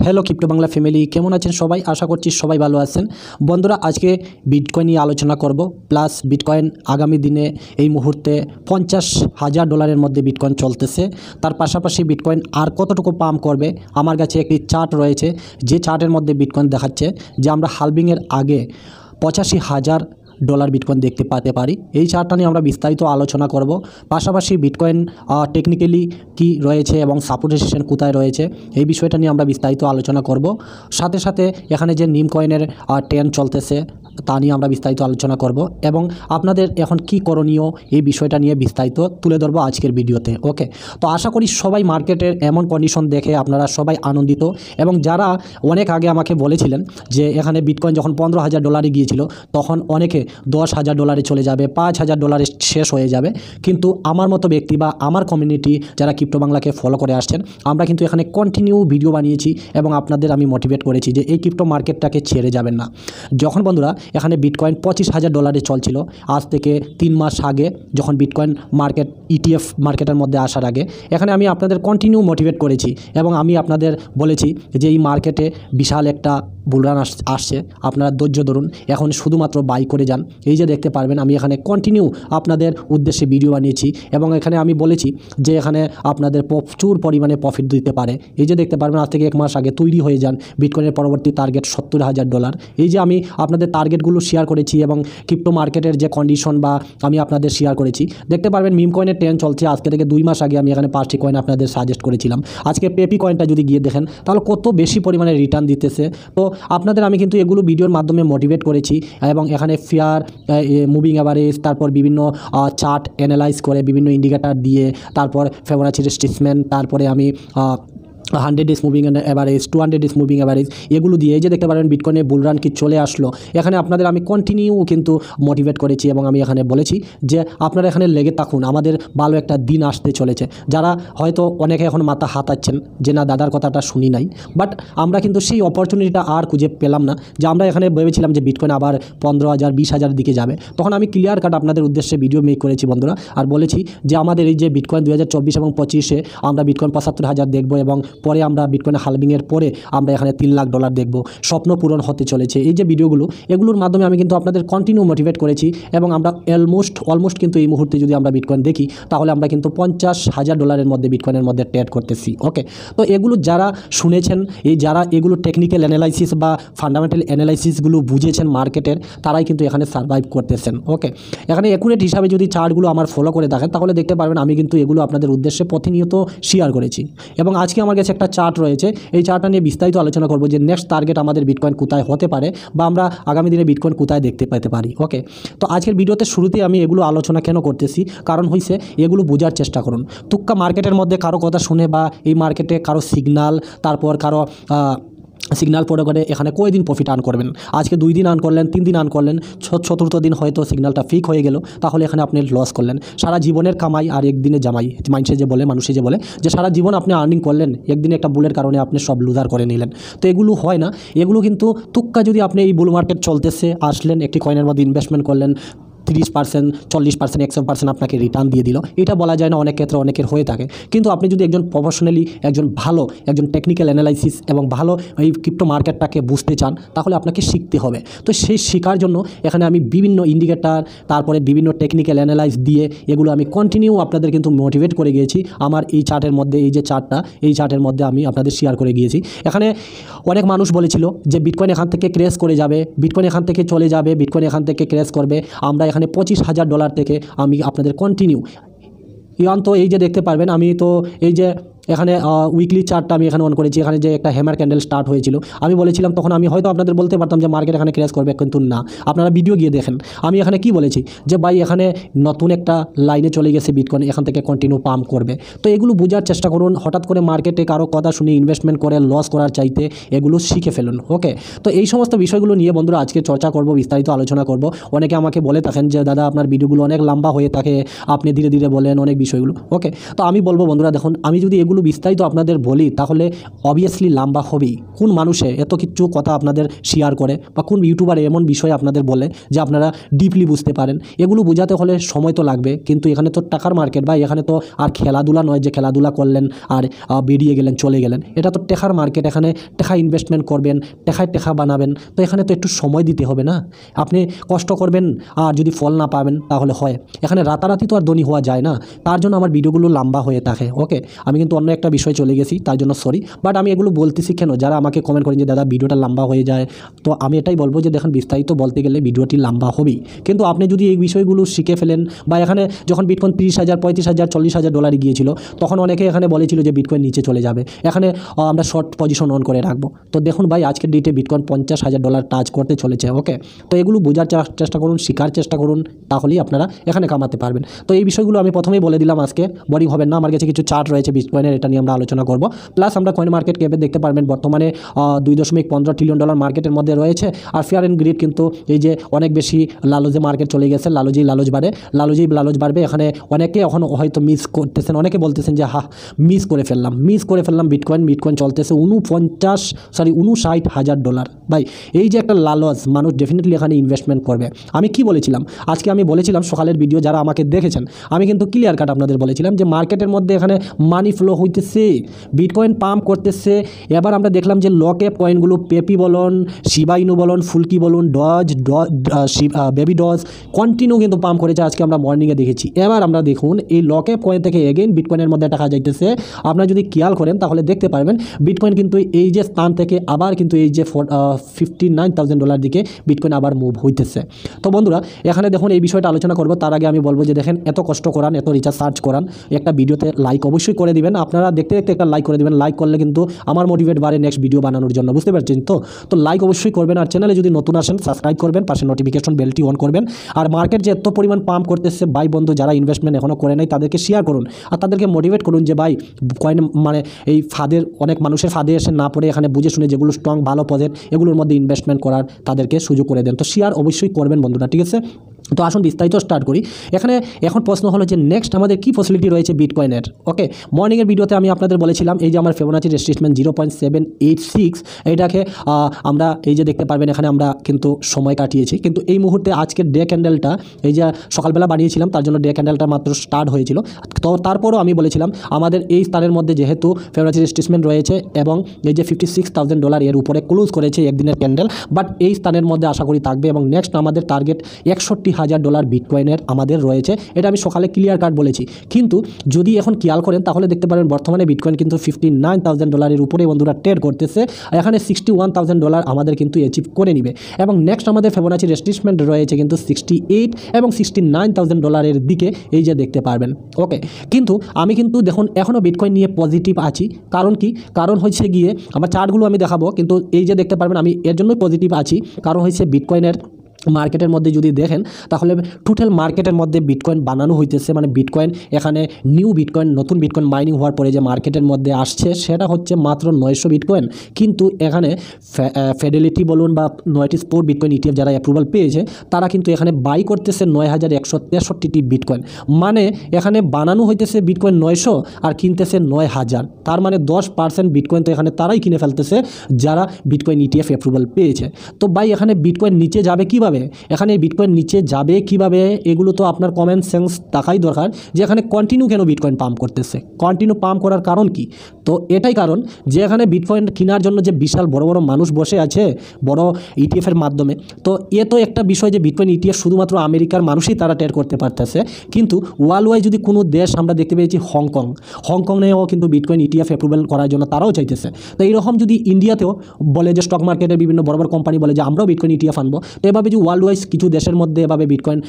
Hello crypto Bangla family, কেমন আছেন সবাই? আশা করছি সবাই ভালো আছেন। বন্ধুরা, আজকে বিটকয়েন নিয়ে আলোচনা করব। প্লাস বিটকয়েন আগামী দিনে এই মুহূর্তে $50,000 মধ্যে বিটকয়েন চলতেছে। তার পাশাপাশি বিটকয়েন আর কতটুকু পাম্প করবে, আমার কাছে একটি চার্ট রয়েছে, যে চার্টের মধ্যে বিটকয়েন দেখাচ্ছে যে আমরা হালভিংয়ের আগে $85,000 বিটকয়েন দেখতে পেতে পারি। এই চার্টটা নিয়ে আমরা বিস্তারিত আলোচনা করব। পাশাপাশি বিটকয়েন টেকনিক্যালি কি রয়েছে এবং সাপোর্ট রেজিস্ট্যান্স কোথায় রয়েছে, এই বিষয়টা নিয়ে আমরা বিস্তারিত আলোচনা করব। সাথে সাথে এখানে যে নিম কয়েনের ট্রেন্ড চলতেছে তা নিয়ে আমরা বিস্তারিত আলোচনা করব এবং আপনাদের এখন কি করণীয় এই বিষয়টা নিয়ে বিস্তারিত তুলে ধরবো আজকের ভিডিওতে। ওকে, তো আশা করি সবাই মার্কেটের এমন কন্ডিশন দেখে আপনারা সবাই আনন্দিত, এবং যারা অনেক আগে আমাকে বলেছিলেন যে এখানে বিটকয়েন যখন $15,000 গিয়েছিল তখন অনেকে $10,000 চলে যাবে, $5,000 শেষ হয়ে যাবে। কিন্তু আমার মতো ব্যক্তি বা আমার কমিউনিটি যারা ক্রিপ্টো বাংলাকে ফলো করে আসছেন, আমরা কিন্তু এখানে কন্টিনিউ ভিডিও বানিয়েছি এবং আপনাদের আমি মোটিভেট করেছি যে এই ক্রিপ্টো মার্কেটটাকে ছেড়ে যাবেন না। যখন বন্ধুরা এখানে বিটকয়েন $25,000 চলছিল, আজ থেকে 3 মাস আগে, যখন বিটকয়েন মার্কেট ETF মার্কেটের মধ্যে আসার আগে, এখানে আমি আপনাদের কন্টিনিউ মোটিভেট করেছি এবং আমি আপনাদের বলেছি যে এই মার্কেটে বিশাল একটা বুলরান আসছে, আপনারা ধৈর্য ধরুন, এখন শুধুমাত্র বাই করে যান। এই যে দেখতে পারবেন আমি এখানে কন্টিনিউ আপনাদের উদ্দেশ্যে ভিডিও বানিয়েছি এবং এখানে আমি বলেছি যে এখানে আপনাদের প্রচুর পরিমাণে প্রফিট দিতে পারে। এই যে দেখতে পারবেন আজ থেকে 1 মাস আগে তৈরি হয়ে যান। বিটকয়েনের পরবর্তী টার্গেট $70,000। এই যে আমি আপনাদের টার্গেটগুলো শেয়ার করেছি এবং ক্রিপ্টো মার্কেটের যে কন্ডিশন বা আমি আপনাদের শেয়ার করেছি, দেখতে পারবেন মিম কয়েনের ট্রেন্ড চলছে। আজকে থেকে 2 মাস আগে আমি এখানে 5টি কয়েন আপনাদের সাজেস্ট করেছিলাম। আজকে পেপি কয়েনটা যদি গিয়ে দেখেন তাহলে কত বেশি পরিমাণে রিটার্ন দিতেছে। তো আপনাদের আমি কিন্তু এগুলো ভিডিওর মাধ্যমে মোটিভেট করেছি এবং এখানে ফেয়ার মুভিং অ্যাভারেজ, তারপর বিভিন্ন চার্ট অ্যানালাইজ করে বিভিন্ন ইন্ডিকেটার দিয়ে, তারপর ফিবোনাচি রিট্রেসমেন্ট, তারপরে আমি 100 days moving average, 200 days moving average, এগুলো দিয়ে এই যে দেখতে পারেন বিটকয়েনের বুলরান কি চলে আসলো। এখানে আপনাদের আমি কন্টিনিউ কিন্তু মোটিভেট করেছি এবং আমি এখানে বলেছি যে আপনারা এখানে লেগে থাকুন, আমাদের ভালো একটা দিন আসতে চলেছে। যারা হয়তো অনেকে এখন মাথা হাতাচ্ছেন যে না, দাদার কথাটা শুনি নাই, বাট আমরা কিন্তু সেই অপরচুনিটিটা আর খুঁজে পেলাম না। যে আমরা এখানে ভেবেছিলাম যে বিটকয়েন আবার 15,000 20,000 দিকে যাবে, তখন আমি ক্লিয়ার কাট আপনাদের উদ্দেশ্যে ভিডিও মেক করেছি বন্ধুরা, আর বলেছি যে আমাদের এই যে বিটকয়েন 2024 এবং 25-এ আমরা বিটকয়েন 75,000 দেখবো এবং পরে আমরা বিটকয়েন হালভিংয়ের পরে আমরা এখানে $3 লাখ দেখবো। স্বপ্ন পূরণ হতে চলেছে। এই যে ভিডিওগুলো, এগুলোর মাধ্যমে আমি কিন্তু আপনাদের কন্টিনিউ মোটিভেট করেছি এবং আমরা অলমোস্ট কিন্তু এই মুহূর্তে যদি আমরা বিটকয়েন দেখি তাহলে আমরা কিন্তু $50,000 মধ্যে বিটকয়েনের মধ্যে ট্রেড করতেছি। ওকে, তো এগুলো যারা শুনেছেন, যারা এগুলো টেকনিক্যাল অ্যানালাইসিস বা ফান্ডামেন্টাল অ্যানালাইসিসগুলো বুঝেছেন মার্কেটের, তারাই কিন্তু এখানে সার্ভাইভ করতেছেন। ওকে, এখানে অ্যাকুরেট হিসাবে যদি চার্টগুলো আমার ফলো করে দেখেন তাহলে দেখতে পারবেন আমি কিন্তু এগুলো আপনাদের উদ্দেশ্যে প্রতিনিয়ত শেয়ার করেছি এবং আজকে আমার কাছে একটা চার্ট রয়েছে। এই চার্টটা নিয়ে বিস্তারিত আলোচনা করব যে নেক্সট টার্গেট আমাদের বিটকয়েন কোথায় হতে পারে বা আমরা আগামী দিনে বিটকয়েন কোথায় দেখতে পেতে পারি। ওকে, তো আজকের ভিডিওতে শুরুতেই আমি এগুলো আলোচনা কেন করতেছি, কারণ হইছে এগুলো বোঝার চেষ্টা করুন। তুক্কা মার্কেটের মধ্যে কারো কথা শুনে বা এই মার্কেটে কারো সিগনাল, তারপর কারো সিগনাল পড়ে করে এখানে কয়দিন প্রফিট আর্ন করবেন। আজকে 2 দিন আর্ন করলেন, 3 দিন আর্ন করলেন, চতুর্থ দিন হয়তো সিগনালটা ফিক হয়ে গেল, তাহলে এখানে আপনি লস করলেন। সারা জীবনের কামাই আর একদিনে জামাই, মানুষে যে বলে যে সারা জীবন আপনি আর্নিং করলেন, একদিনে একটা বুলের কারণে আপনি সব লুজার করে নিলেন। তো এগুলো হয় না। এগুলো কিন্তু তুক্কা যদি আপনি এই বুল মার্কেট চলতেছে আসলেন, একটি কয়েনের মধ্যে ইনভেস্টমেন্ট করলেন, 30%, 40%, 100% আপনাকে রিটার্ন দিয়ে দিল, এটা বলা যায় না, অনেক ক্ষেত্রে অনেকের হয়ে থাকে। কিন্তু আপনি যদি একজন প্রফেশনালি, একজন টেকনিক্যাল অ্যানালাইসিস এবং ভালো এই ক্রিপ্টো মার্কেটটাকে বুঝতে চান, তাহলে আপনাকে শিখতে হবে। তো সেই শেখার জন্য এখানে আমি বিভিন্ন ইন্ডিকেটার, তারপরে বিভিন্ন টেকনিক্যাল অ্যানালাইস দিয়ে এগুলো আমি কন্টিনিউ আপনাদের কিন্তু মোটিভেট করে গিয়েছি। আমার এই চার্টের মধ্যে, এই যে চার্টটা, এই চার্টের মধ্যে আমি আপনাদের শেয়ার করে গিয়েছি। এখানে অনেক মানুষ বলেছিল যে বিটকয়েন এখান থেকে ক্র্যাশ করে যাবে, বিটকয়েন এখান থেকে চলে যাবে, বিটকয়েন এখান থেকে ক্র্যাশ করবে। আমরা এখানে $25,000 থেকে আমি আপনাদের কন্টিনিউ তো এই যে দেখতে পারবেন আমি তো এই যে এখানে উইকলি চার্টটা আমি এখানে অন করেছি। এখানে যে একটা হ্যামার ক্যান্ডেল স্টার্ট হয়েছিল, আমি বলেছিলাম তখন, আমি হয়তো আপনাদের বলতে পারতাম যে মার্কেট এখানে ক্র্যাশ করবে, কিন্তু না, আপনারা ভিডিও গিয়ে দেখেন আমি এখানে কি বলেছি যে ভাই এখানে নতুন একটা লাইনে চলে গেছে বিটকয়েন, এখান থেকে কন্টিনিউ পাম্প করবে। তো এগুলো বোঝার চেষ্টা করুন। হঠাৎ করে মার্কেটে কারো কথা শুনে ইনভেস্টমেন্ট করে লস করার চাইতে এগুলো শিখে ফেলুন। ওকে, তো এই সমস্ত বিষয়গুলো নিয়ে বন্ধুরা আজকে চর্চা করব, বিস্তারিত আলোচনা করব। অনেকে আমাকে বলে থাকেন যে দাদা আপনার ভিডিওগুলো অনেক লম্বা হয়ে থাকে, আপনি ধীরে ধীরে বলেন অনেক বিষয়গুলো। ওকে, তো আমি বলবো বন্ধুরা দেখুন, আমি যদি এগুলো এগুলো বিস্তারিত আপনাদের বলি তাহলে অবভিয়াসলি লম্বা হবেই। কোন মানুষে এত কিছু কথা আপনাদের শেয়ার করে বা কোন ইউটিউবার এমন বিষয় আপনাদের বলে যে আপনারা ডিপলি বুঝতে পারেন? এগুলো বোঝাতে হলে সময় তো লাগবে, কিন্তু এখানে তো টাকার মার্কেট বা এখানে তো আর খেলাধুলা নয় যে খেলাধুলা করলেন আর বেরিয়ে গেলেন চলে গেলেন। এটা তো টাকার মার্কেট, এখানে টাকা ইনভেস্টমেন্ট করবেন, টাকা বানাবেন, তো এখানে তো একটু সময় দিতে হবে না? আপনি কষ্ট করবেন আর যদি ফল না পাবেন তাহলে হয়? এখানে রাতারাতি তো আর ধনী হওয়া যায় না, তার জন্য আমার ভিডিওগুলো লম্বা হয়ে থাকে। ওকে, আমি কিন্তু অন্য একটা বিষয় চলে গেছি, তার জন্য সরি। বাট আমি এগুলো বলতেছি কেন, যারা আমাকে কমেন্ট করেন যে দাদা ভিডিওটা লম্বা হয়ে যায়, তো আমি এটাই বলবো যে দেখেন বিস্তারিত বলতে গেলে ভিডিওটি লম্বা হবেই, কিন্তু আপনি যদি এই বিষয়গুলো শিখে ফেলেন বা এখানে যখন বিটকয়েন 30,000, 35,000, 40,000 ডলারে গিয়েছিল তখন অনেকে এখানে বলেছিল যে বিটকয়েন নিচে চলে যাবে, এখানে আমরা শর্ট পজিশন অন করে রাখবো। তো দেখুন ভাই, আজকের ডেটে বিটকয়েন 50,000 ডলার টাচ করতে চলেছে। ওকে, তো এগুলো বোঝার চেষ্টা করুন, শেখার চেষ্টা করুন, তাহলেই আপনারা এখানে কামাতে পারবেন। তো এই বিষয়গুলো আমি প্রথমেই বলে দিলাম, আজকে বোরিং হবেন না। আমার কাছে কিছু চার্ট রয়েছে বিটকয়েনের, এটা নিয়ে আমরা আলোচনা করব। প্লাস আমরা কয়েন মার্কেট ক্যাপে দেখতে পারবেন বর্তমানে 2.15 ট্রিলিয়ন ডলার মার্কেটের মধ্যে রয়েছে। আর ফেয়ার অ্যান্ড গ্রিড কিন্তু এই যে অনেক বেশি লালচে মার্কেট চলে গেছে, লালচেই লালচ বাড়বে। এখানে অনেকে এখন হয়তো মিস করতেছেন, অনেকে বলতেছেন যে মিস করে ফেললাম বিটকয়েন চলতেছে 59,000 ডলার। ভাই এই যে একটা লালচ, মানুষ ডেফিনেটলি এখানে ইনভেস্টমেন্ট করবে। আমি কি বলেছিলাম আজকে? আমি বলেছিলাম সকালের ভিডিও, যারা আমাকে দেখেছেন আমি কিন্তু ক্লিয়ার কাট আপনাদের বলেছিলাম যে মার্কেটের মধ্যে এখানে মানি ফ্লো হইতেছে, বিটকয়েন পাম্প করতেছে। এবার আমরা দেখলাম যে লকএপ কয়েনগুলো, পেপি বলুন, শিবা ইনু বলুন, ফুলকি বলুন, বেবি ডজ কন্টিনিউ কিন্তু পাম্প করেছে, আজকে আমরা মর্নিংয়ে দেখেছি। এবার আমরা দেখুন এই লকএপ কয়েন থেকে এগেইন বিটকয়েনের মধ্যে টাকা যাইতেছে। আপনারা যদি খেয়াল করেন তাহলে দেখতে পারবেন বিটকয়েন কিন্তু এই যে স্থান থেকে আবার কিন্তু এই যে 59,000 ডলার দিকে বিটকয়েন আবার মুভ হইতেছে। তো বন্ধুরা, এখানে দেখুন এই বিষয়টা আলোচনা করব, তার আগে আমি বলবো যে দেখেন এত কষ্ট করান, এত রিচার্জ সার্চ করান, একটা ভিডিওতে লাইক অবশ্যই করে দিবেন। আপনারা দেখতে দেখতে একটা লাইক করে দিবেন। লাইক করলে কিন্তু আমার মোটিভেট বাড়ে নেক্সট ভিডিও বানানোর জন্য, বুঝতে পারছেন? তো লাইক অবশ্যই করবেন, আর চ্যানেলে যদি নতুন আসেন সাবস্ক্রাইব করবেন, পাশে নোটিফিকেশন বেলটি অন করবেন। আর মার্কেট যে এত পরিমাণ পাম্প করতেছে ভাই বন্ধু, যারা ইনভেস্টমেন্ট এখনও করে নাই তাদেরকে শেয়ার করুন আর তাদেরকে মোটিভেট করুন যে ভাই কয়েন মানে এই ফাঁদের, অনেক মানুষের ফাঁদে এসে না পড়ে এখানে বুঝে শুনে যেগুলো স্ট্রং ভালো প্রজেক্ট এগুলোর মধ্যে ইনভেস্টমেন্ট করার তাদেরকে সুযোগ করে দেন। তো শেয়ার অবশ্যই করবেন বন্ধুরা, ঠিক আছে? তো আসুন বিস্তারিত স্টার্ট করি। এখন প্রশ্ন হলো যে নেক্সট আমাদের কী ফেসিলিটি রয়েছে বিটকয়েনের। ওকে, মর্নিংয়ের ভিডিওতে আমি আপনাদের বলেছিলাম এই যে আমার ফিবোনাচি রেজিস্ট্রেশন 0.786, এইটাকে আমরা এই যে দেখতে পারবেন এখানে আমরা কিন্তু সময় কাটিয়েছি, কিন্তু এই মুহূর্তে আজকের ডে ক্যান্ডেলটা এই যে সকালবেলা বানিয়েছিলাম তার জন্য ডে ক্যান্ডেলটা মাত্র স্টার্ট হয়েছিল। তো তারপরও আমি বলেছিলাম আমাদের এই স্থানের মধ্যে যেহেতু ফিবোনাচি রেজিস্ট্রেশন রয়েছে এবং এই যে 56,000 ডলার এর উপরে ক্লোজ করেছে একদিনের ক্যান্ডেল, বাট এই স্থানের মধ্যে আশা করি থাকবে এবং নেক্সট আমাদের টার্গেট 61,000 ডলার বিটকয়েনের আমাদের রয়েছে। এটা আমি সকালে ক্লিয়ার কাট বলেছি, কিন্তু যদি এখন খেয়াল করেন তাহলে দেখতে পারেন বর্তমানে বিটকয়েন কিন্তু 59,000 ডলারের উপরে বন্ধুরা ট্রেড করতেছে। এখানে 61,000 ডলার আমাদের কিন্তু অ্যাচিভ করে নিবে এবং নেক্সট আমাদের ফিবোনাচি রেজিস্ট্রেশন রয়েছে কিন্তু 68 এবং 69,000 ডলারের দিকে, এই যে দেখতে পারবেন। ওকে, কিন্তু আমি কিন্তু দেখুন এখনও বিটকয়েন নিয়ে পজিটিভ আছি। কারণ কি? কারণ হচ্ছে গিয়ে আমার চার্টগুলো আমি দেখাবো, কিন্তু এই যে দেখতে পারবেন আমি এর জন্যই পজিটিভ আছি, কারণ হচ্ছে বিটকয়েনের মার্কেটের মধ্যে যদি দেখেন তাহলে টোটাল মার্কেটের মধ্যে বিটকয়েন বানানো হইতেছে, মানে বিটকয়েন এখানে নিউ বিটকয়েন, নতুন বিটকয়েন মাইনিং হওয়ার পরে যে মার্কেটের মধ্যে আসছে সেটা হচ্ছে মাত্র 900 বিটকয়েন, কিন্তু এখানে ফেডেলিটি বলুন বা 9টি স্পোর্ট বিটকয়েন ইটিএফ যারা অ্যাপ্রুভাল পেয়েছে তারা কিন্তু এখানে বাই করতেছে 9,163টি বিটকয়েন। মানে এখানে বানানো হইতেছে বিটকয়েন 900 আর কিনতেছে 9,000, তার মানে 10% বিটকয়েন তো এখানে তারাই কিনে ফেলতেছে যারা বিটকয়েন ইটিএফ অ্যাপ্রুভাল পেয়েছে। তো ভাই এখানে বিটকয়েন নিচে যাবে কীভাবে? এখানে বিটকয়েন নিচে যাবে কিভাবে, এগুলো তো আপনার কমন সেন্স থাকাই দরকার যে এখানে কন্টিনিউ কেন বিটকয়েন পাম্প করতেছে, কন্টিনিউ পাম্প করার কারণ কি? তো এটাই কারণ যে এখানে বিটকয়েন কেনার জন্য যে বিশাল বড় বড় মানুষ বসে আছে বড় ইটিএফের মাধ্যমে। তো এ তো একটা বিষয় যে বিটকয়েন ইটিএফ শুধুমাত্র আমেরিকার মানুষই তারা ট্রেড করতে পারতেছে, কিন্তু ওয়ার্ল্ড ওয়াইড যদি কোনো দেশ আমরা দেখতে পেয়েছি হংকংয়েও কিন্তু বিটকয়েন ইটিএফ অ্যাপ্রুভাল করার জন্য তারাও চাইতেছে। তো এইরকম যদি ইন্ডিয়াতেও বলে যে স্টক মার্কেটের বিভিন্ন বড় বড় কোম্পানি বলে যে আমরাও বিটকয়েন ইটিএফ আনবো, তো এভাবে যে ওয়ার্ল্ড ওয়াইজ কিছু দেশের মধ্যে এভাবে বিটকয়েন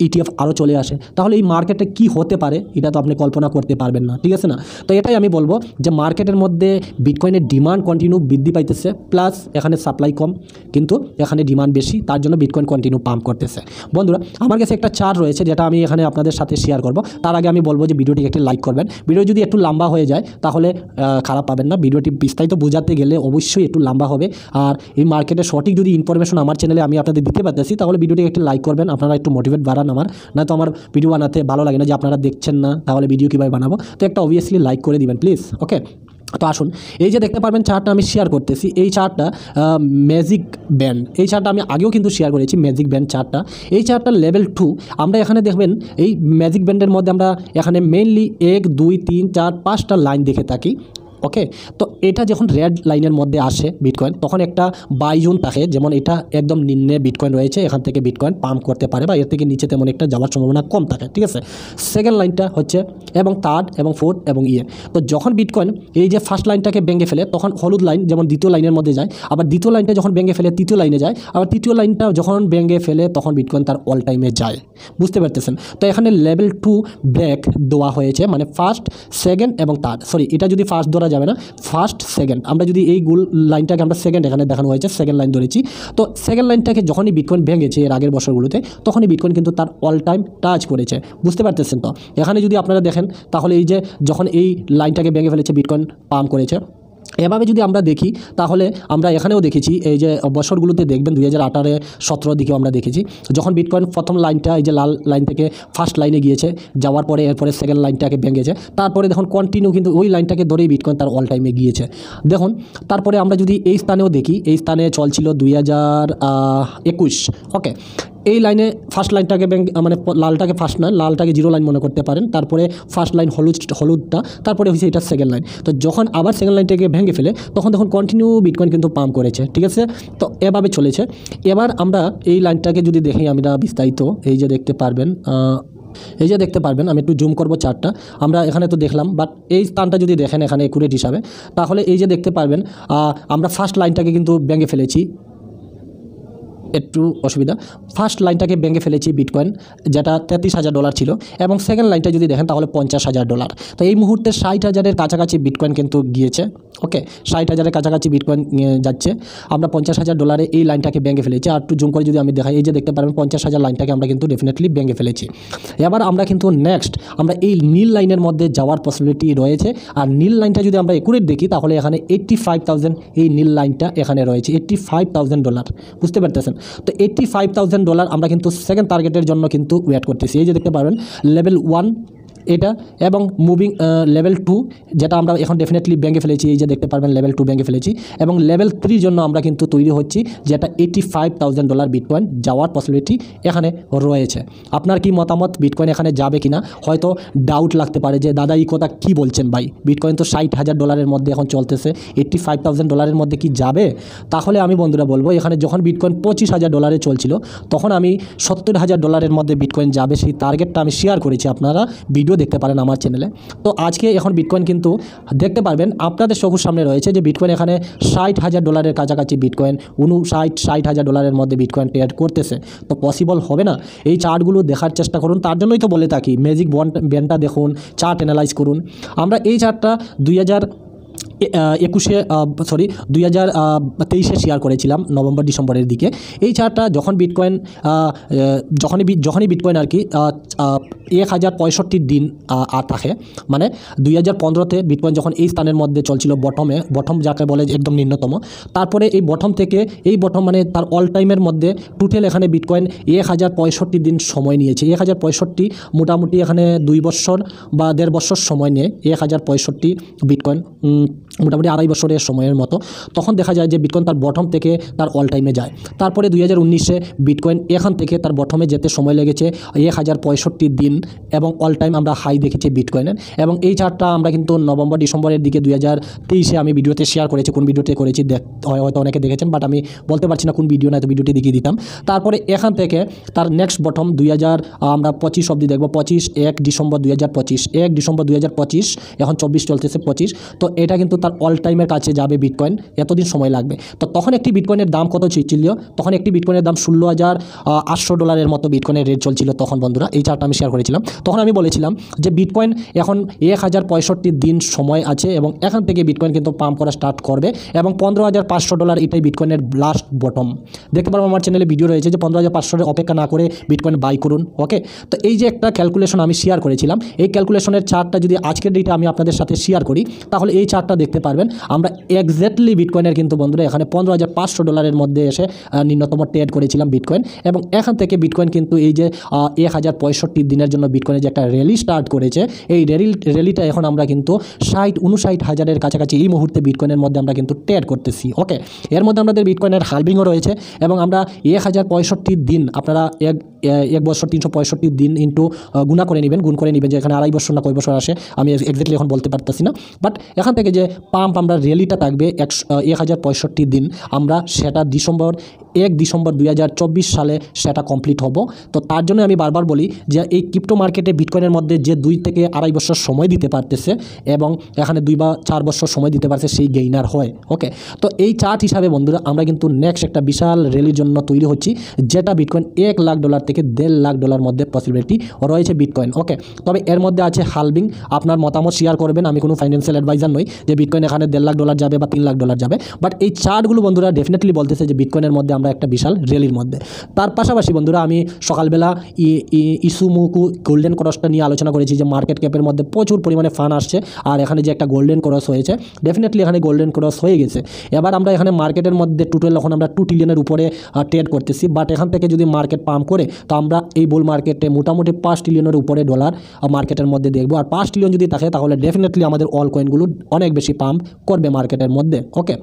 ইটিএফ আরও চলে আসে তাহলে এই মার্কেটে কি হতে পারে এটা তো আপনি কল্পনা করতে পারবেন না, ঠিক আছে না? তো এটাই আমি বলবো যে মার্কেটের মধ্যে বিটকয়েনের ডিমান্ড কন্টিনিউ বৃদ্ধি পাইতেছে, প্লাস এখানে সাপ্লাই কম কিন্তু এখানে ডিমান্ড বেশি, তার জন্য বিটকয়েন কন্টিনিউ পাম্প করতেছে। বন্ধুরা, আমার কাছে একটা চার্ট রয়েছে যেটা আমি এখানে আপনাদের সাথে শেয়ার করব। তার আগে আমি বলবো যে ভিডিওটি একটি লাইক করবেন। ভিডিও যদি একটু লম্বা হয়ে যায় তাহলে খারাপ পাবেন না, ভিডিওটি বিস্তারিত বোঝাতে গেলে অবশ্যই একটু লম্বা হবে। আর এই মার্কেটের সঠিক যদি ইনফরমেশন আমার চ্যানেলে আমি আপনাদের দিতে পারতেছি তাহলে ভিডিওটি একটি লাইক করবেন, আপনারা একটু মোটিভেট বাড়ান আমার, না তো আমার ভিডিও বানাতে ভালো লাগে না, যে আপনারা দেখছেন না তাহলে ভিডিও কীভাবে বানাবো। তো একটা অবভিয়াসলি লাইক করে দিবেন প্লিজ। ওকে, তো আসুন, এই যে দেখতে পারবেন চার্টটা আমি শেয়ার করতেছি, এই চার্টটা ম্যাজিক ব্যান্ড, এই চার্টটা আমি আগেও কিন্তু শেয়ার করেছি ম্যাজিক ব্যান্ড চার্টটা। এই চার্টটা লেভেল 2। আমরা এখানে দেখবেন এই ম্যাজিক ব্যান্ডের মধ্যে আমরা এখানে মেইনলি 1 2 3 4 5টা লাইন দেখে থাকি। ওকে, তো এটা যখন রেড লাইনের মধ্যে আসে বিটকয়েন, তখন একটা বাই জোন থাকে, যেমন এটা একদম নিম্নে বিটকয়েন রয়েছে, এখান থেকে বিটকয়েন পাম্প করতে পারে বা এর থেকে নিচে তেমন একটা যাওয়ার সম্ভাবনা কম থাকে, ঠিক আছে। সেকেন্ড লাইনটা হচ্ছে এবং থার্ড এবং ফোর্থ এবং তো যখন বিটকয়েন এই যে ফার্স্ট লাইনটাকে ভেঙে ফেলে, তখন হলুদ লাইন যেমন দ্বিতীয় লাইনের মধ্যে যায়, আবার দ্বিতীয় লাইনটা যখন ভেঙে ফেলে তৃতীয় লাইনে যায়, আবার তৃতীয় লাইনটা যখন ভেঙে ফেলে তখন বিটকয়েন তার অল টাইমে যায়, বুঝতে পারতেছেন। তো এখানে লেভেল 2 ব্রেক দেওয়া হয়েছে, মানে ফার্স্ট, সেকেন্ড এবং থার্ড, সরি এটা যদি ফার্স্ট ধরা যাবে না, ফার্স্ট সেকেন্ড, আমরা যদি এই গোল লাইনটাকে আমরা সেকেন্ড, এখানে দেখানো হয়েছে সেকেন্ড লাইন ধরেছি। তো সেকেন্ড লাইনটাকে যখনই বিটকয়েন ভেঙেছে এর আগের বছরগুলোতে, তখনই বিটকয়েন কিন্তু তার অল টাইম টাচ করেছে, বুঝতে পারতেছেন। তো এখানে যদি আপনারা দেখেন তাহলে এই যে যখন এই লাইনটাকে ভেঙে ফেলেছে বিটকয়েন পাম্প করেছে। এভাবে যদি আমরা দেখি তাহলে আমরা এখানেও দেখেছি, এই যে বছরগুলোতে দেখবেন 2018 17 দিকেও আমরা দেখেছি, যখন বিটকয়েন প্রথম লাইনটা এই যে লাল লাইন থেকে ফার্স্ট লাইনে গিয়েছে, যাওয়ার পরে এরপরে সেকেন্ড লাইনটাকে ভেঙেছে, তারপরে দেখুন কন্টিনিউ কিন্তু ওই লাইনটাকে ধরেই বিটকয়েন তার অল টাইমে গিয়েছে। দেখুন তারপরে আমরা যদি এই স্থানেও দেখি, এই স্থানে চলছিল 2021। ওকে, এই লাইনে ফার্স্ট লাইনটাকে মানে লালটাকে ফার্স্ট না, লালটাকে জিরো লাইন মনে করতে পারেন, তারপরে ফার্স্ট লাইন হলুদটা, তারপরে হয়েছে এটা সেকেন্ড লাইন। তো যখন আবার সেকেন্ড লাইনটাকে ভেঙে ফেলে তখন দেখুন কন্টিনিউ বিটকয়েন কিন্তু পাম্প করেছে, ঠিক আছে। তো এভাবে চলেছে। এবার আমরা এই লাইনটাকে যদি দেখি আমরা বিস্তারিত, এই যে দেখতে পারবেন, আমি একটু জুম করব চার্টটা, আমরা এখানে তো দেখলাম, বাট এই স্থানটা যদি দেখেন এখানে একুরেট হিসাবে, তাহলে এই যে দেখতে পারবেন আমরা ফার্স্ট লাইনটাকে কিন্তু ভেঙে ফেলেছি, একটু অসুবিধা, ফার্স্ট লাইনটাকে ভেঙে ফেলেছি বিটকয়েন, যেটা $33,000 ছিল, এবং সেকেন্ড লাইনটা যদি দেখেন তাহলে $50,000। তো এই মুহূর্তে 60,000-এর কাছাকাছি বিটকয়েন কিন্তু গিয়েছে। ওকে, 60,000-এর কাছাকাছি বিটকয়েন যাচ্ছে, আমরা $50,000 এই লাইনটাকে ভেঙে ফেলেছি। আর একটু জুম করে যদি আমি দেখাই, এই যে দেখতে পারবেন 50,000 লাইনটাকে আমরা কিন্তু ডেফিনেটলি ভেঙে ফেলেছি। এবার আমরা কিন্তু নেক্সট আমরা এই নীল লাইনের মধ্যে যাওয়ার পসিবিলিটি রয়েছে। আর নীল লাইনটা যদি আমরা একুরেট দেখি তাহলে এখানে 85,000 এই নীল লাইনটা এখানে রয়েছে, $85,000, বুঝতে পারতেছেন। তো $85,000 আমরা কিন্তু সেকেন্ড টার্গেটের জন্য কিন্তু ওয়েট করতেছি। এই যে দেখতে পারবেন লেভেল 1 এটা, এবং মুভিং লেভেল 2 যেটা আমরা এখন ডেফিনেটলি ভেঙে ফেলেছি, এই যে দেখতে পারবেন লেভেল 2 ভেঙে ফেলেছি, এবং লেভেল 3 জন্য আমরা কিন্তু তৈরি হচ্ছি, যেটা $85,000 বিটকয়েন যাওয়ার পসিবিলিটি এখানে রয়েছে। আপনার কি মতামত, বিটকয়েন এখানে যাবে কিনা? হয়তো ডাউট লাগতে পারে যে দাদা এই কথা কী বলছেন ভাই, বিটকয়েন তো $60,000 মধ্যে এখন চলতেছে, $85,000 মধ্যে কি যাবে? তাহলে আমি বন্ধুরা বলবো, এখানে যখন বিটকয়েন $25,000 চলছিল তখন আমি $70,000 মধ্যে বিটকয়েন যাবে সেই টার্গেটটা আমি শেয়ার করেছি, আপনারা ভিডিও দেখতে পারেন আমার চ্যানেলে। তো আজকে এখন বিটকয়েন কিন্তু দেখতে পারবেন আপনাদের চোখের সামনে রয়েছে যে বিটকয়েন এখানে $60,000-এর কাছাকাছি বিটকয়েন, 59-60,000-এর মধ্যে বিটকয়েন ট্রেড করতেছে। তো পসিবল হবে না? এই চার্টগুলো দেখার চেষ্টা করুন, তার জন্যই তো বলে থাকি ম্যাজিক ব্যান্ডটা দেখুন, চার্ট অ্যানালাইজ করুন। আমরা এই চার্টটা 2023 শেয়ার করেছিলাম নভেম্বর ডিসেম্বরের দিকে। এই চার্টটা যখন বিটকয়েন যখনই বিটকয়েন আর কি 1065 দিন থাকে, মানে 2015-তে বিটকয়েন যখন এই স্থানের মধ্যে চলছিল বটম যাকে বলে একদম নিম্নতম, তারপরে এই বটম থেকে এই বটম মানে তার অল টাইমের মধ্যে টোটাল এখানে বিটকয়েন 1065 দিন সময় নিয়েছে। 1065 মোটামুটি এখানে 2 বছর বা 1.5 বছর সময় নিয়ে 1065 বিটকয়েন মোটামুটি 2.5 বছরের সময়ের মতো, তখন দেখা যায় যে বিটকয়েন তার বটম থেকে তার অল টাইমে যায়। তারপরে 2019-এ বিটকয়েন এখান থেকে তার বটমে যেতে সময় লেগেছে 1065 দিন, এবং অল টাইম আমরা হাই দেখেছি বিটকয়েনের। এবং এই চার্টটা আমরা কিন্তু নভেম্বর ডিসেম্বরের দিকে 2023-এ আমি ভিডিওতে শেয়ার করেছি, কোন ভিডিওতে করেছি হয়তো অনেকে দেখেছেন, বাট আমি বলতে পারছি না কোন ভিডিও, না তো ভিডিওটি দেখিয়ে দিতাম। তারপরে এখান থেকে তার নেক্সট বটম আমরা 25 অবধি দেখবো, 1 ডিসেম্বর 2025, এখন 24 চলতেছে 25। তো এটা কিন্তু তার অল টাইমের কাছে যাবে বিটকয়েন, এতদিন সময় লাগবে। তো তখন একটি বিটকয়েনের দাম কত ছিল? তখন একটি বিটকয়েনের দাম $16,800 মতো বিটকয়েনের রেট চলছিল তখন বন্ধুরা। এই চার্টটা আমি শেয়ার করেছিলাম। তখন আমি বলেছিলাম যে বিটকয়েন এখন 1065 দিন সময় আছে, এবং এখান থেকে বিটকয়েন কিন্তু পাম্প করা স্টার্ট করবে, এবং $15,500 এটাই বিটকয়েনের লাস্ট বটম। দেখতে পারবো আমার চ্যানেলে ভিডিও রয়েছে যে 15,500 অপেক্ষা না করে বিটকয়েন বাই করুন। ওকে, তো এই যে একটা ক্যালকুলেশন আমি শেয়ার করেছিলাম, এই ক্যালকুলেশনের চার্টটা যদি আজকের ডেটে আমি আপনাদের সাথে শেয়ার করি, তাহলে এই চার্টটা দেখতে দেখতে পারবেন আমরা এক্স্যাক্টলি বিটকয়েনের কিন্তু বন্ধুরা এখানে $15,500 মধ্যে এসে নিম্নতম ট্রেড করেছিলাম বিটকয়েন, এবং এখান থেকে বিটকয়েন কিন্তু এই যে 1065 দিনের জন্য বিটকয়েনের যে একটা র্যালি স্টার্ট করেছে, এই র্যালিটা এখন আমরা কিন্তু 59,000-এর কাছাকাছি এই মুহূর্তে বিটকয়েনের মধ্যে আমরা কিন্তু ট্রেড করতেছি। ওকে, এর মধ্যে আমাদের বিটকয়েনের হালভিংও রয়েছে, এবং আমরা 1065 দিন, আপনারা এক বছর 365 দিন ইন্টু গুণ করে নেবেন যে এখানে 2.5 বছর না কয় বছর আসে আমি এক্স্যাক্টলি এখন বলতে পারতেছি না, বাট এখান থেকে যে পাম্প আমরা র্যালিটা থাকবে 1065 দিন, আমরা সেটা ডিসেম্বর 2024 সালে সেটা কমপ্লিট হব। তো তার জন্য আমি বারবার বলি যে এই ক্রিপ্টো মার্কেটে বিটকয়েনের মধ্যে যে 2 থেকে 2.5 বছর সময় দিতে পারতেছে এবং এখানে 2 বা 4 বছর সময় দিতে পারছে, সেই গেইনার হয়। ওকে, তো এই চার্ট হিসাবে বন্ধুরা আমরা কিন্তু নেক্সট একটা বিশাল র্যালির জন্য তৈরি হচ্ছি, যেটা বিটকয়েন $1,00,000 থেকে $1.5 লাখ মধ্যে পসিবিলিটি রয়েছে বিটকয়েন। ওকে, তবে এর মধ্যে আছে হালভিং। আপনার মতামত শেয়ার করবেন, আমি কোনো ফাইন্যান্সিয়াল অ্যাডভাইজার নই যে বিটকয়েন এখানে $1.5 লাখ যাবে বা $3 লাখ যাবে, বাট এই চার্টগুলো বন্ধুরা ডেফিনেটলি বলতেছে যে বিটকয়েনের মধ্যে আমরা একটা বিশাল র্যালির মধ্যে। তার পাশাপাশি বন্ধুরা আমি সকালবেলা ইসুমুকু গোল্ডেন ক্রসটা নিয়ে আলোচনা করেছি যে মার্কেট ক্যাপের মধ্যে প্রচুর পরিমাণে ফান্ড আসছে, আর এখানে যে একটা গোল্ডেন ক্রস হয়েছে, ডেফিনেটলি এখানে গোল্ডেন ক্রস হয়ে গেছে। এবার আমরা এখানে মার্কেটের মধ্যে টোটাল এখন আমরা 2 ট্রিলিয়নের উপরে ট্রেড করতেছি, বাট এখান থেকে যদি মার্কেট পাম্প করে তো আমরা এই বুল মার্কেটে মোটামুটি 5 ট্রিলিয়নের উপরে ডলার মার্কেটের মধ্যে দেখবো, আর 5 ট্রিলিয়ন যদি থাকে তাহলে ডেফিনেটলি আমাদের অল কয়েনগুলো অনেক বেশি পাম্প করবে মার্কেটের মধ্যে। ওকে,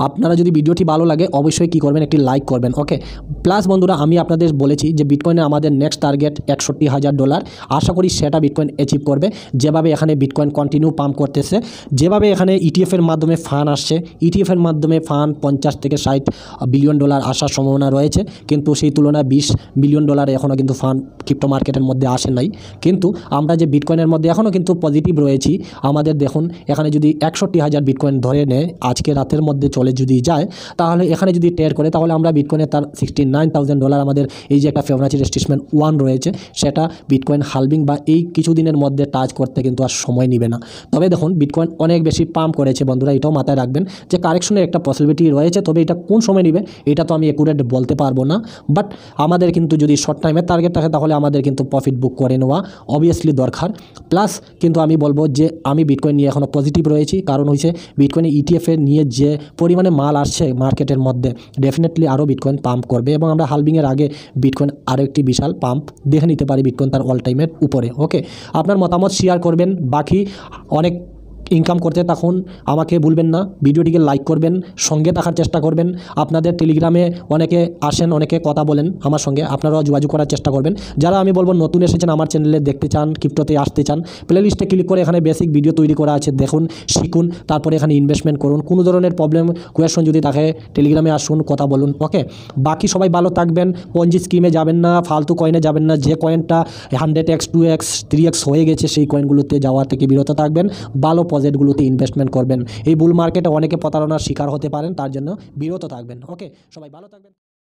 আপনারা যদি ভিডিওটি ভালো লাগে অবশ্যই কী করবেন, একটি লাইক করবেন। ওকে, প্লাস বন্ধুরা আমি আপনাদের বলেছি যে বিটকয়েনে আমাদের নেক্সট টার্গেট $61,000, আশা করি সেটা বিটকয়েন অ্যাচিভ করবে। যেভাবে এখানে বিটকয়েন কন্টিনিউ পাম্প করতেছে, যেভাবে এখানে ইটিএফের মাধ্যমে ফান্ড আসছে, ইটিএফের মাধ্যমে ফান্ড $50 থেকে $60 বিলিয়ন আসার সম্ভাবনা রয়েছে, কিন্তু সেই তুলনায় $20 বিলিয়ন এখনও কিন্তু ফান্ড ক্রিপ্টো মার্কেটের মধ্যে আসে নাই। কিন্তু আমরা যে বিটকয়েনের মধ্যে এখনও কিন্তু পজিটিভ রয়েছি। আমাদের দেখুন এখানে যদি 61,000 বিটকয়েন ধরে নেয়, আজকে রাতের মধ্যে চলে যদি যায়, তাহলে এখানে যদি ট্রেড করে তাহলে আমরা বিটকয়েনে তার $69,000 আমাদের এই যে একটা ফিবোনাচি রেজিস্ট্রেশন 1 রয়েছে, সেটা বিটকয়েন হালভিং বা এই কিছুদিনের মধ্যে টাচ করতে কিন্তু আর সময় নেবে না। তবে দেখুন বিটকয়েন অনেক বেশি পাম্প করেছে বন্ধুরা, এটাও মাথায় রাখবেন যে কারেকশনের একটা পসিবিলিটি রয়েছে, তবে এটা কোন সময় নেবে এটা তো আমি একুরেট বলতে পারবো না, বাট আমাদের কিন্তু যদি শর্ট টাইমের টার্গেট থাকে তাহলে আমাদের কিন্তু প্রফিট বুক করে নেওয়া অবভিয়াসলি দরকার। প্লাস কিন্তু আমি বলবো যে আমি বিটকয়েন নিয়ে এখনও পজিটিভ রয়েছি, কারণ হচ্ছে বিটকয়েনে ইটিএফের নিয়ে যে পরিমাণে মাল আসছে মার্কেটের মধ্যে, ডেফিনেটলি আরও বিটকয়েন পাম্প করবে, এবং আমরা হালভিংয়ের আগে বিটকয়েন আরও একটি বিশাল পাম্প দেখে নিতে পারি বিটকয়েন তার অল টাইমের উপরে। ওকে, আপনার মতামত শেয়ার করবেন, বাকি অনেক ইনকাম করতে তখন আমাকে ভুলবেন না, ভিডিওটিকে লাইক করবেন, সঙ্গে থাকার চেষ্টা করবেন। আপনাদের টেলিগ্রামে অনেকে আসেন, অনেকে কথা বলেন আমার সঙ্গে, আপনারাও যোগাযোগ করার চেষ্টা করবেন। যারা আমি বলবো নতুন এসেছেন আমার চ্যানেলে, দেখতে চান, ক্রিপ্টোতে আসতে চান, প্লেলিস্টে ক্লিক করে এখানে বেসিক ভিডিও তৈরি করা আছে, দেখুন, শিখুন, তারপরে এখানে ইনভেস্টমেন্ট করুন। কোনো ধরনের প্রবলেম কোয়েশন যদি থাকে টেলিগ্রামে আসুন, কথা বলুন। ওকে, বাকি সবাই ভালো থাকবেন, পঞ্জি স্কিমে যাবেন না, ফালতু কয়েনে যাবেন না, যে কয়েনটা 100x 2x 3x হয়ে গেছে সেই কয়েনগুলোতে যাওয়া থেকে বিরত থাকবেন, ভালো প্রজেক্টগুলোতে ইনভেস্টমেন্ট করবেন। এই বুল মার্কেটে অনেকে প্রতারণার শিকার হতে পারেন, তার জন্য বিরত থাকবেন। ওকে, সবাই ভালো থাকবেন।